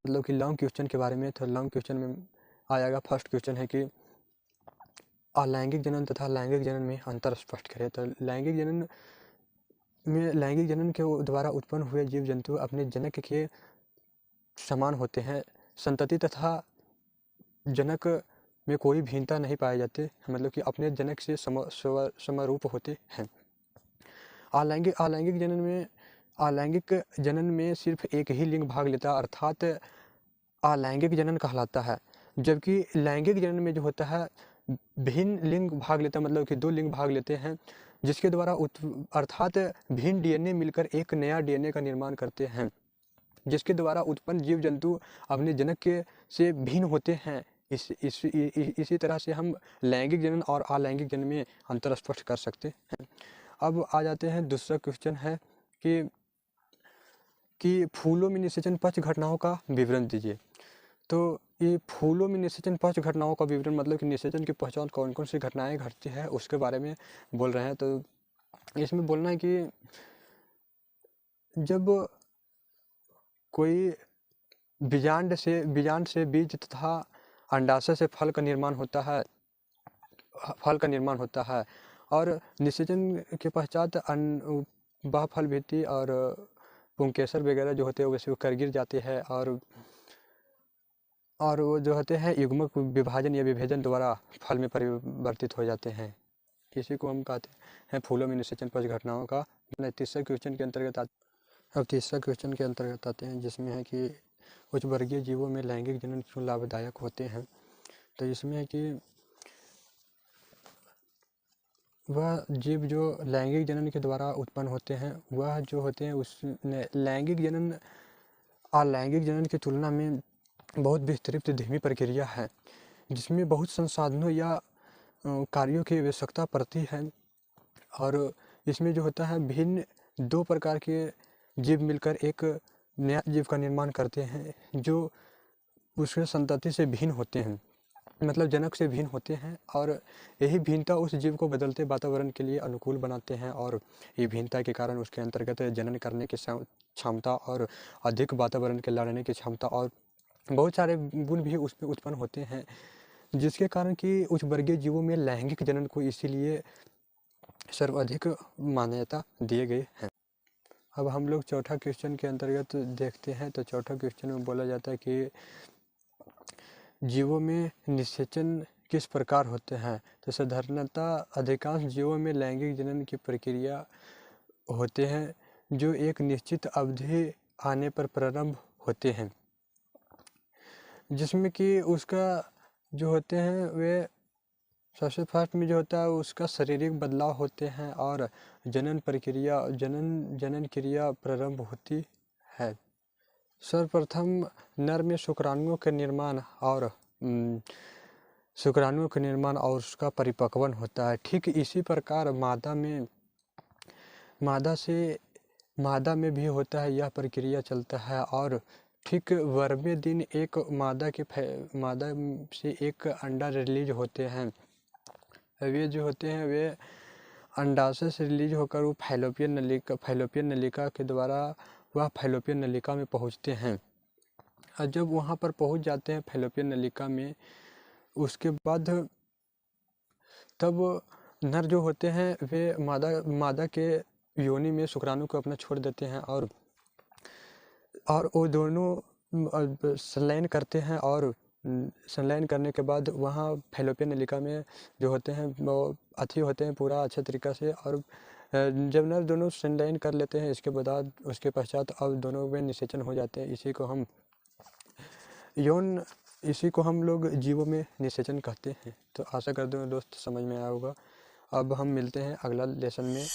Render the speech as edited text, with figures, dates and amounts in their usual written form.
मतलब कि long question के बारे में। तो लॉन्ग क्वेश्चन में आएगा, फर्स्ट क्वेश्चन है कि अलैंगिक जनन तथा लैंगिक जनन में अंतर स्पष्ट करें। तो लैंगिक जनन के द्वारा उत्पन्न हुए जीव जंतु अपने जनक के समान होते हैं। संतति तथा जनक में कोई भिन्नता नहीं पाए जाते, मतलब कि अपने जनक से समरूप होते हैं। अलैंगिक जनन में सिर्फ एक ही लिंग भाग लेता है, अर्थात अलैंगिक जनन कहलाता है। जबकि लैंगिक जनन में जो होता है भिन्न लिंग भाग लेता है, मतलब कि 2 लिंग भाग लेते हैं, जिसके द्वारा अर्थात भिन्न डीएनए मिलकर एक नया डीएनए का निर्माण करते हैं, जिसके द्वारा उत्पन्न जीव जंतु अपने जनक के से भिन्न होते हैं। इसी तरह से हम लैंगिक जनन और अलैंगिक जनन में अंतर स्पष्ट कर सकते हैं। अब आ जाते हैं, दूसरा क्वेश्चन है कि फूलों में निषेचन पक्ष घटनाओं का विवरण दीजिए। तो ये फूलों में निषेचन पक्ष घटनाओं का विवरण, मतलब कि निषेचन की पहचान कौन कौन सी घटनाएं घटती है उसके बारे में बोल रहे हैं। तो इसमें बोलना है कि जब कोई बीजांड से बीज तथा अंडाशय से फल का निर्माण होता है और निषेचन के पश्चात वह फल भित्ति और पुंकेसर वगैरह जो होते हैं वैसे वो कर गिर जाते हैं और वो जो होते हैं युग्मक विभाजन या विभेदन द्वारा फल में परिवर्तित हो जाते हैं। इसी को हम कहते हैं फूलों में निषेचन पक्ष घटनाओं का। तीसरा क्वेश्चन के अंतर्गत आते हैं, जिसमें है कि उच्च वर्गीय जीवों में लैंगिक जनन क्यों लाभदायक होते हैं। तो इसमें है कि वह जीव जो लैंगिक जनन के द्वारा उत्पन्न होते हैं वह जो होते हैं उसमें लैंगिक जनन अलैंगिक जनन की तुलना में बहुत विस्तृत धीमी प्रक्रिया है, जिसमें बहुत संसाधनों या कार्यों की आवश्यकता पड़ती है। और इसमें जो होता है भिन्न 2 प्रकार के जीव मिलकर एक नया जीव का निर्माण करते हैं, जो उसके संतति से भिन्न होते हैं, मतलब जनक से भिन्न होते हैं। और यही भिन्नता उस जीव को बदलते वातावरण के लिए अनुकूल बनाते हैं और ये भिन्नता के कारण उसके अंतर्गत जनन करने की क्षमता और अधिक वातावरण के लड़ने की क्षमता और बहुत सारे गुण भी उसमें उत्पन्न होते हैं, जिसके कारण कि उच्च वर्गीय जीवों में लैंगिक जनन को इसीलिए सर्वाधिक मान्यता दिए गए हैं। अब हम लोग चौथा क्वेश्चन के अंतर्गत देखते हैं। तो चौथा क्वेश्चन में बोला जाता है कि जीवों में निषेचन किस प्रकार होते हैं। तो साधारणतः अधिकांश जीवों में लैंगिक जनन की प्रक्रिया होते हैं, जो एक निश्चित अवधि आने पर प्रारंभ होते हैं, जिसमें कि उसका जो होते हैं वे सबसे फर्स्ट में जो होता है उसका शारीरिक बदलाव होते हैं और जनन क्रिया प्रारंभ होती है। सर्वप्रथम नर में शुक्राणुओं के निर्माण और उसका परिपक्वन होता है। ठीक इसी प्रकार मादा में भी होता है, यह प्रक्रिया चलता है। और ठीक 12वें दिन एक मादा से एक अंडा रिलीज होते हैं। वे जो होते हैं वे अंडाशय से रिलीज होकर वो फैलोपियन नलिका के द्वारा वह फैलोपियन नलिका में पहुंचते हैं। और जब वहां पर पहुंच जाते हैं फैलोपियन नलिका में, उसके बाद तब नर जो होते हैं वे मादा के योनि में शुक्राणु को अपना छोड़ देते हैं और वो दोनों संलयन करते हैं। और संलयन करने के बाद वहाँ फैलोपियन नलिका में जो होते हैं वो अथी होते हैं पूरा अच्छे तरीक़ा से। और जब नर दोनों संलयन कर लेते हैं उसके पश्चात अब दोनों में निषेचन हो जाते हैं। इसी को हम लोग जीवों में निषेचन कहते हैं। तो आशा करते हैं दोस्त समझ में आया होगा। अब हम मिलते हैं अगला लेसन में।